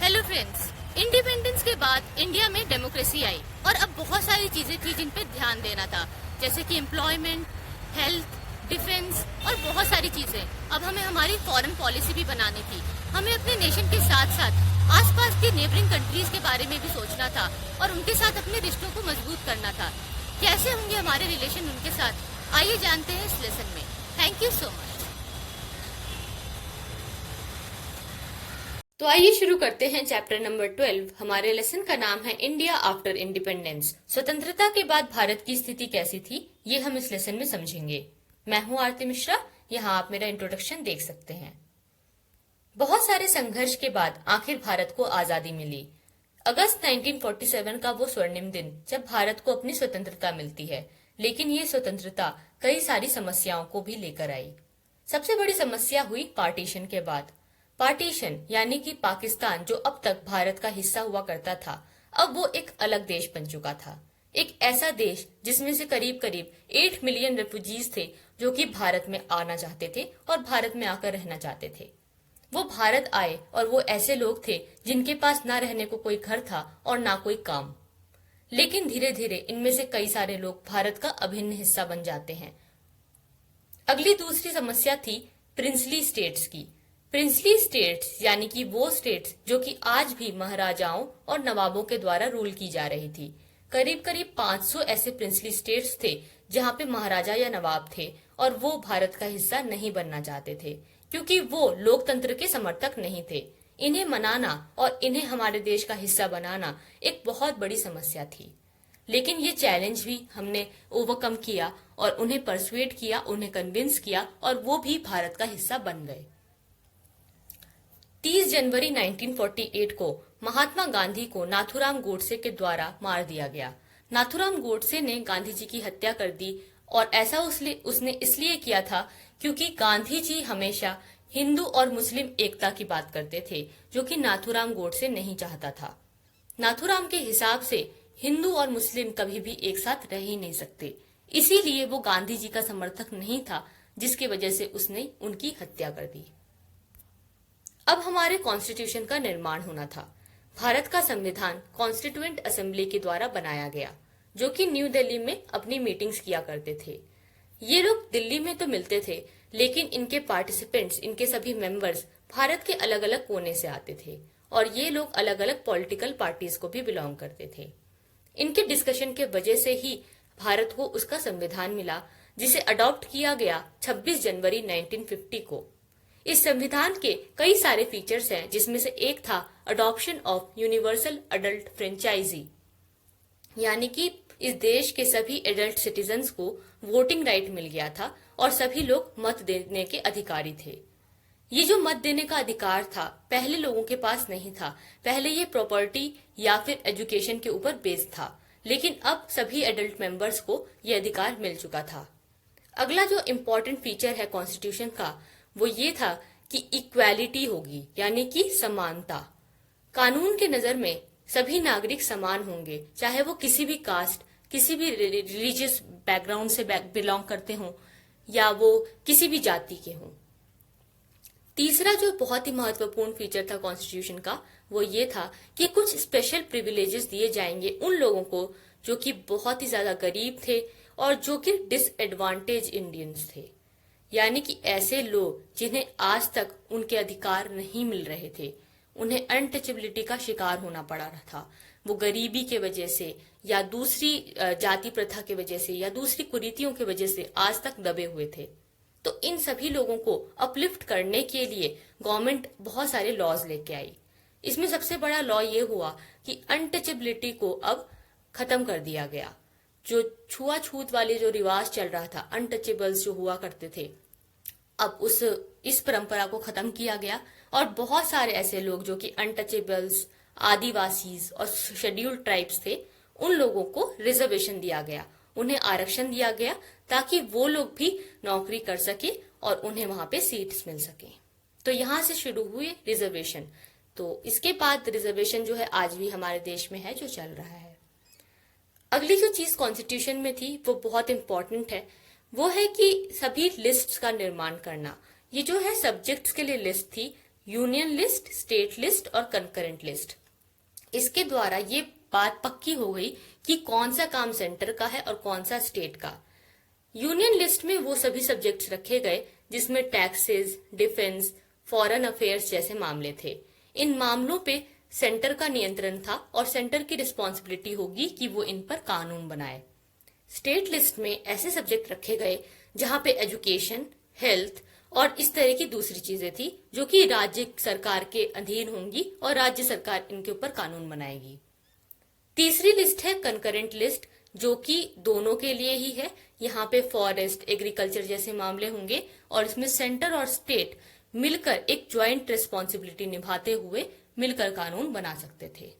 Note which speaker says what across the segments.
Speaker 1: Hello friends, independence के बाद India में डेमोक्रेसी आई और अब बहुत सारी चीजें थी जिन पे ध्यान देना था, जैसे कि एम्प्लॉयमेंट, हेल्थ, डिफेंस और बहुत सारी चीजें। अब हमें हमारी फॉरेन पॉलिसी भी बनानी थी। हमें अपने नेशन के साथ साथ आसपास की नेबरिंग कंट्रीज के बारे में भी सोचना था और उनके साथ अपने रिश्तों को मजबूत करना था। कैसे होंगे हमारे रिलेशन उनके साथ, आइए जानते हैं इस लेसन में। Thank you so much. तो आइए शुरू करते हैं चैप्टर नंबर 12। हमारे लेसन का नाम है इंडिया आफ्टर इंडिपेंडेंस। स्वतंत्रता के बाद भारत की स्थिति कैसी थी, ये हम इस लेसन में समझेंगे। मैं हूं आरती मिश्रा, यहाँ आप मेरा इंट्रोडक्शन देख सकते हैं। बहुत सारे संघर्ष के बाद आखिर भारत को आजादी मिली। अगस्त 1947 का वो स्वर्णिम दिन जब भारत को अपनी स्वतंत्रता मिलती है, लेकिन ये स्वतंत्रता कई सारी समस्याओं को भी लेकर आई। सबसे बड़ी समस्या हुई पार्टीशन के बाद। पार्टीशन यानी कि पाकिस्तान, जो अब तक भारत का हिस्सा हुआ करता था, अब वो एक अलग देश बन चुका था। एक ऐसा देश जिसमें से करीब करीब 8 मिलियन रेफ्यूजीज थे जो कि भारत में आना चाहते थे और भारत में आकर रहना चाहते थे। वो भारत आए और वो ऐसे लोग थे जिनके पास ना रहने को कोई घर था और ना कोई काम। लेकिन धीरे धीरे इनमें से कई सारे लोग भारत का अभिन्न हिस्सा बन जाते हैं। अगली दूसरी समस्या थी प्रिंसली स्टेट्स की। प्रिंसली स्टेट्स यानी कि वो स्टेट्स जो कि आज भी महाराजाओं और नवाबों के द्वारा रूल की जा रही थी। करीब करीब 500 ऐसे प्रिंसली स्टेट्स थे जहाँ पे महाराजा या नवाब थे और वो भारत का हिस्सा नहीं बनना चाहते थे, क्योंकि वो लोकतंत्र के समर्थक नहीं थे। इन्हें मनाना और इन्हें हमारे देश का हिस्सा बनाना एक बहुत बड़ी समस्या थी। लेकिन ये चैलेंज भी हमने ओवरकम किया और उन्हें परसुएट किया, उन्हें कन्विंस किया और वो भी भारत का हिस्सा बन गए। 30 जनवरी 1948 को महात्मा गांधी को नाथूराम गोडसे के द्वारा मार दिया गया। नाथूराम गोडसे ने गांधी जी की हत्या कर दी और ऐसा उसने इसलिए किया था क्योंकि गांधी जी हमेशा हिंदू और मुस्लिम एकता की बात करते थे, जो कि नाथूराम गोडसे नहीं चाहता था। नाथूराम के हिसाब से हिंदू और मुस्लिम कभी भी एक साथ रह ही नहीं सकते, इसीलिए वो गांधी जी का समर्थक नहीं था, जिसकी वजह से उसने उनकी हत्या कर दी। अब हमारे कॉन्स्टिट्यूशन का निर्माण होना था। भारत का संविधान कॉन्स्टिट्यूएंट असेंबली के द्वारा बनाया गया, जो कि न्यू दिल्ली में अपनी मीटिंग्स किया करते थे। ये लोग दिल्ली में तो मिलते थे, लेकिन इनके पार्टिसिपेंट्स, इनके सभी मेंबर्स भारत के अलग अलग कोने से आते थे और ये लोग अलग अलग पॉलिटिकल पार्टीज को भी बिलोंग करते थे। इनके डिस्कशन के वजह से ही भारत को उसका संविधान मिला, जिसे अडॉप्ट किया गया 26 जनवरी 1950 को। इस संविधान के कई सारे फीचर्स हैं, जिसमें से एक था adoption of universal adult franchise, यानी कि इस देश के सभी एडल्ट सिटीजन्स को वोटिंग राइट मिल गया था और सभी लोग मत देने के अधिकारी थे। ये जो मत देने का अधिकार था, पहले लोगों के पास नहीं था। पहले ये प्रॉपर्टी या फिर एजुकेशन के ऊपर बेस्ड था, लेकिन अब सभी एडल्ट मेंबर्स को ये अधिकार मिल चुका था। अगला जो इम्पोर्टेंट फीचर है कॉन्स्टिट्यूशन का, वो ये था कि इक्वालिटी होगी, यानी कि समानता। कानून के नजर में सभी नागरिक समान होंगे, चाहे वो किसी भी कास्ट, किसी भी रिलीजियस बैकग्राउंड से बिलोंग करते हों या वो किसी भी जाति के हों। तीसरा जो बहुत ही महत्वपूर्ण फीचर था कॉन्स्टिट्यूशन का, वो ये था कि कुछ स्पेशल प्रिविलेजेस दिए जाएंगे उन लोगों को जो कि बहुत ही ज्यादा गरीब थे और जो कि डिसएडवांटेज इंडियंस थे, यानी कि ऐसे लोग जिन्हें आज तक उनके अधिकार नहीं मिल रहे थे, उन्हें अनटचेबिलिटी का शिकार होना पड़ा रहा था। वो गरीबी के वजह से या दूसरी जाति प्रथा के वजह से या दूसरी कुरीतियों की वजह से आज तक दबे हुए थे। तो इन सभी लोगों को अपलिफ्ट करने के लिए गवर्नमेंट बहुत सारे लॉज लेके आई। इसमें सबसे बड़ा लॉ ये हुआ कि अनटचेबिलिटी को अब खत्म कर दिया गया। जो छुआछूत वाले जो रिवाज चल रहा था, अनटचेबल्स जो हुआ करते थे, अब इस परंपरा को खत्म किया गया और बहुत सारे ऐसे लोग जो कि अनटचेबल्स, आदिवासीज और शेड्यूल्ड ट्राइब्स थे, उन लोगों को रिजर्वेशन दिया गया, उन्हें आरक्षण दिया गया ताकि वो लोग भी नौकरी कर सके और उन्हें वहां पे सीट्स मिल सके। तो यहाँ से शुरू हुए रिजर्वेशन। तो इसके बाद रिजर्वेशन जो है आज भी हमारे देश में है, जो चल रहा है। अगली जो चीज कॉन्स्टिट्यूशन में थी वो बहुत इंपॉर्टेंट है, वो है कि सभी लिस्ट्स का निर्माण करना। ये जो है सब्जेक्ट्स के लिए लिस्ट थी, यूनियन लिस्ट, स्टेट लिस्ट और कंकरेंट लिस्ट। इसके द्वारा ये बात पक्की हो गई कि कौन सा काम सेंटर का है और कौन सा स्टेट का। यूनियन लिस्ट में वो सभी सब्जेक्ट्स रखे गए जिसमें टैक्सेस, डिफेंस, फॉरेन अफेयर्स जैसे मामले थे। इन मामलों पे सेंटर का नियंत्रण था और सेंटर की रिस्पॉन्सिबिलिटी होगी कि वो इन पर कानून बनाए। स्टेट लिस्ट में ऐसे सब्जेक्ट रखे गए जहां पे एजुकेशन, हेल्थ और इस तरह की दूसरी चीजें थी जो कि राज्य सरकार के अधीन होंगी और राज्य सरकार इनके ऊपर कानून बनाएगी। तीसरी लिस्ट है कंकरेंट लिस्ट, जो कि दोनों के लिए ही है। यहाँ पे फॉरेस्ट, एग्रीकल्चर जैसे मामले होंगे और इसमें सेंटर और स्टेट मिलकर एक ज्वाइंट रिस्पॉन्सिबिलिटी निभाते हुए मिलकर कानून बना सकते थे।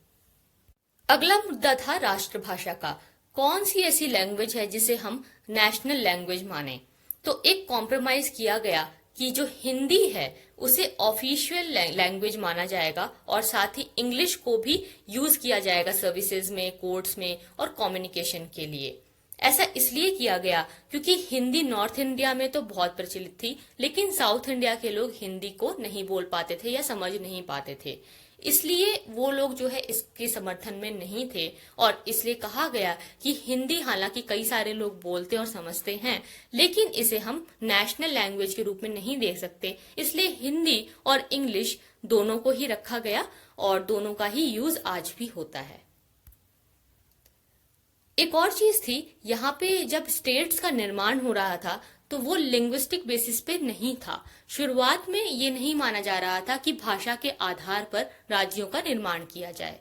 Speaker 1: अगला मुद्दा था राष्ट्रभाषा का। कौन सी ऐसी लैंग्वेज है जिसे हम नेशनल लैंग्वेज माने? तो एक कॉम्प्रोमाइज किया गया कि जो हिंदी है उसे ऑफिशियल लैंग्वेज माना जाएगा और साथ ही इंग्लिश को भी यूज किया जाएगा सर्विसेज में, कोर्ट्स में और कम्युनिकेशन के लिए। ऐसा इसलिए किया गया क्योंकि हिंदी नॉर्थ इंडिया में तो बहुत प्रचलित थी, लेकिन साउथ इंडिया के लोग हिंदी को नहीं बोल पाते थे या समझ नहीं पाते थे। इसलिए वो लोग जो है इसके समर्थन में नहीं थे और इसलिए कहा गया कि हिंदी हालांकि कई सारे लोग बोलते और समझते हैं, लेकिन इसे हम नेशनल लैंग्वेज के रूप में नहीं देख सकते। इसलिए हिंदी और इंग्लिश दोनों को ही रखा गया और दोनों का ही यूज आज भी होता है। एक और चीज थी, यहाँ पे जब स्टेट्स का निर्माण हो रहा था तो वो लिंग्विस्टिक बेसिस पे नहीं था। शुरुआत में ये नहीं माना जा रहा था कि भाषा के आधार पर राज्यों का निर्माण किया जाए।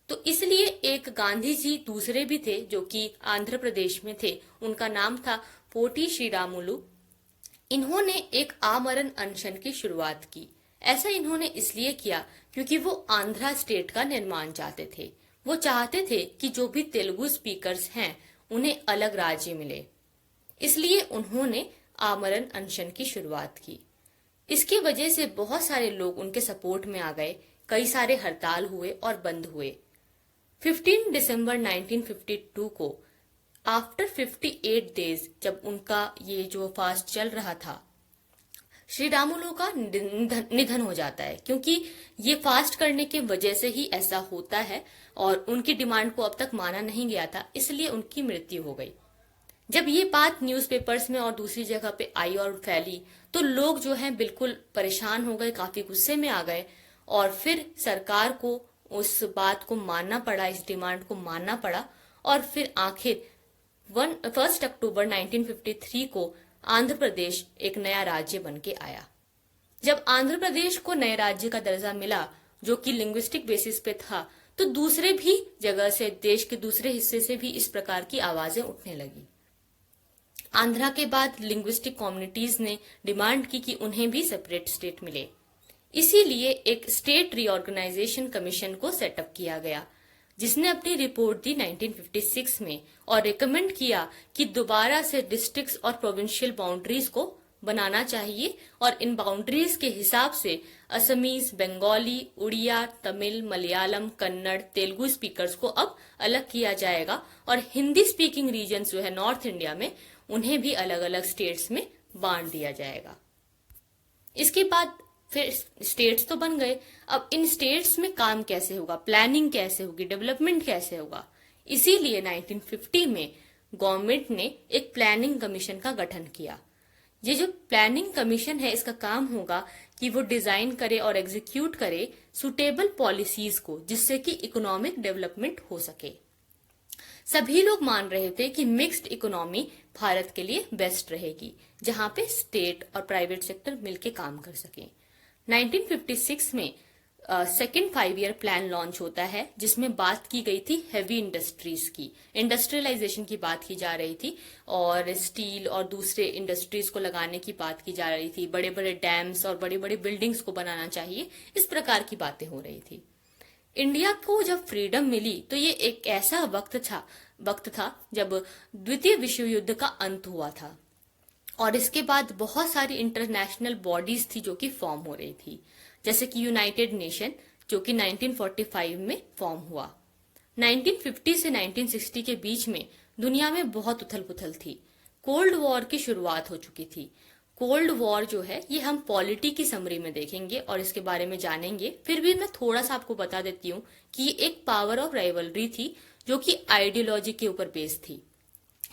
Speaker 1: तो इसलिए एक गांधी जी दूसरे भी थे जो कि आंध्र प्रदेश में थे, उनका नाम था पोटी श्रीरामुलु। इन्होंने एक आमरण अनशन की शुरुआत की। ऐसा इन्होंने इसलिए किया क्योंकि वो आंध्रा स्टेट का निर्माण चाहते थे। वो चाहते थे कि जो भी तेलुगु स्पीकर्स हैं उन्हें अलग राज्य मिले, इसलिए उन्होंने आमरण अनशन की शुरुआत की। इसकी वजह से बहुत सारे लोग उनके सपोर्ट में आ गए, कई सारे हड़ताल हुए और बंद हुए। 15 दिसंबर 1952 को आफ्टर 58 डेज जब उनका ये जो फास्ट चल रहा था, श्री रामुलु का निधन हो जाता है। क्योंकि ये फास्ट करने की वजह से ही ऐसा होता है और उनकी डिमांड को अब तक माना नहीं गया था, इसलिए उनकी मृत्यु हो गई। जब ये बात न्यूज़पेपर्स में और दूसरी जगह पे आई और फैली तो लोग जो हैं बिल्कुल परेशान हो गए, काफी गुस्से में आ गए और फिर सरकार को उस बात को मानना पड़ा, इस डिमांड को मानना पड़ा। और फिर आखिर 1 अक्टूबर 1953 को आंध्र प्रदेश एक नया राज्य बन के आया। जब आंध्र प्रदेश को नए राज्य का दर्जा मिला जो कि लिंग्विस्टिक बेसिस पे था, तो दूसरे भी जगह से, देश के दूसरे हिस्से से भी इस प्रकार की आवाजें उठने लगी। आंध्रा के बाद लिंग्विस्टिक कम्युनिटीज ने डिमांड की कि उन्हें भी सेपरेट स्टेट मिले। इसीलिए एक स्टेट रीऑर्गेनाइजेशन कमीशन को सेटअप किया गया, जिसने अपनी रिपोर्ट दी 1956 में और रिकमेंड किया कि दोबारा से डिस्ट्रिक्ट्स और प्रोविंशियल बाउंड्रीज को बनाना चाहिए और इन बाउंड्रीज के हिसाब से असमीज, बंगाली, उड़िया, तमिल, मलयालम, कन्नड़, तेलुगु स्पीकर्स को अब अलग किया जाएगा और हिंदी स्पीकिंग रीजन्स जो है नॉर्थ इंडिया में, उन्हें भी अलग अलग स्टेट्स में बांट दिया जाएगा। इसके बाद फिर स्टेट्स तो बन गए, अब इन स्टेट्स में काम कैसे होगा, प्लानिंग कैसे होगी, डेवलपमेंट कैसे होगा। इसीलिए 1950 में गवर्नमेंट ने एक प्लानिंग कमीशन का गठन किया। ये जो प्लानिंग कमीशन है, इसका काम होगा कि वो डिजाइन करे और एग्जीक्यूट करे सुटेबल पॉलिसीज को, जिससे कि इकोनॉमिक डेवलपमेंट हो सके। सभी लोग मान रहे थे कि मिक्स्ड इकोनॉमी भारत के लिए बेस्ट रहेगी, जहां पे स्टेट और प्राइवेट सेक्टर मिलके काम कर सके। 1956 में सेकेंड 5 ईयर प्लान लॉन्च होता है, जिसमें बात की गई थी हैवी इंडस्ट्रीज की, इंडस्ट्रियलाइजेशन की बात की जा रही थी और स्टील और दूसरे इंडस्ट्रीज को लगाने की बात की जा रही थी। बड़े बड़े डैम्स और बड़ी बड़ी बिल्डिंग्स को बनाना चाहिए, इस प्रकार की बातें हो रही थी। इंडिया को जब फ्रीडम मिली तो ये एक ऐसा वक्त था जब द्वितीय विश्व युद्ध का अंत हुआ था और इसके बाद बहुत सारी इंटरनेशनल बॉडीज थी जो कि फॉर्म हो रही थी, जैसे कि यूनाइटेड नेशन जो कि 1945 में फॉर्म हुआ। 1950 से 1960 के बीच में दुनिया में बहुत उथल पुथल थी। कोल्ड वॉर की शुरुआत हो चुकी थी। कोल्ड वॉर जो है ये हम पॉलिटी की समरी में देखेंगे और इसके बारे में जानेंगे। फिर भी मैं थोड़ा सा आपको बता देती हूँ कि ये एक पावर ऑफ राइवलरी थी जो कि आइडियोलॉजी के ऊपर बेस्ड थी।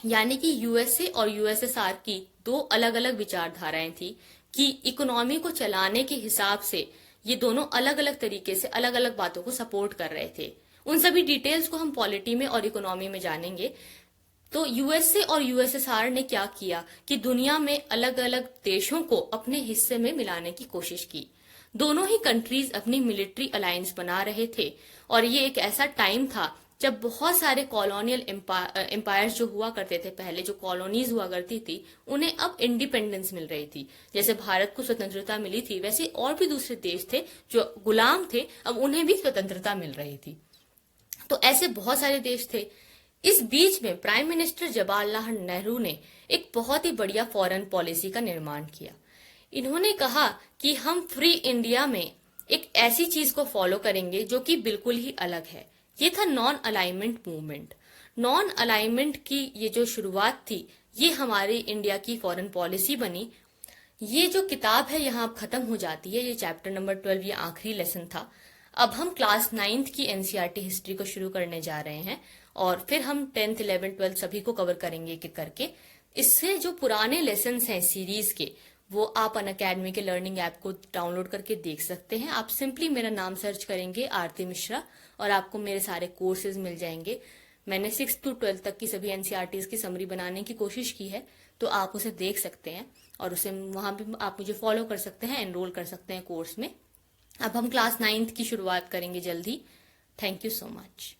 Speaker 1: यानी कि यूएसए और यूएसएसआर की दो अलग अलग विचारधाराएं थी कि इकोनॉमी को चलाने के हिसाब से ये दोनों अलग अलग तरीके से अलग अलग बातों को सपोर्ट कर रहे थे। उन सभी डिटेल्स को हम पॉलिटी में और इकोनॉमी में जानेंगे। तो यूएसए और यूएसएसआर ने क्या किया कि दुनिया में अलग अलग देशों को अपने हिस्से में मिलाने की कोशिश की। दोनों ही कंट्रीज अपनी मिलिट्री अलायंस बना रहे थे और ये एक ऐसा टाइम था जब बहुत सारे कॉलोनियल एम्पायर्स जो हुआ करते थे, पहले जो कॉलोनीज हुआ करती थी, उन्हें अब इंडिपेंडेंस मिल रही थी। जैसे भारत को स्वतंत्रता मिली थी, वैसे और भी दूसरे देश थे जो गुलाम थे, अब उन्हें भी स्वतंत्रता मिल रही थी। तो ऐसे बहुत सारे देश थे। इस बीच में प्राइम मिनिस्टर जवाहरलाल नेहरू ने एक बहुत ही बढ़िया फॉरेन पॉलिसी का निर्माण किया। इन्होंने कहा कि हम फ्री इंडिया में एक ऐसी चीज को फॉलो करेंगे जो कि बिल्कुल ही अलग है। ये था non alignment movement. Non alignment की ये जो शुरुआत थी, ये हमारी इंडिया की फॉरेन पॉलिसी बनी। ये जो किताब है यहाँ खत्म हो जाती है, ये चैप्टर नंबर 12, ये आखिरी लेसन था। अब हम क्लास 9th की एनसीईआरटी हिस्ट्री को शुरू करने जा रहे हैं और फिर हम 10th, 11th, 12th सभी को कवर करेंगे एक एक करके। इससे जो पुराने लेसन हैं सीरीज के, वो आप अनअकैडमी के लर्निंग ऐप को डाउनलोड करके देख सकते हैं। आप सिंपली मेरा नाम सर्च करेंगे आरती मिश्रा और आपको मेरे सारे कोर्सेज मिल जाएंगे। मैंने 6th to 12th तक की सभी एनसीईआरटीज की समरी बनाने की कोशिश की है, तो आप उसे देख सकते हैं और उसे वहां भी आप मुझे फॉलो कर सकते हैं, एनरोल कर सकते हैं कोर्स में। अब हम क्लास 9th की शुरुआत करेंगे जल्दी। Thank you so much.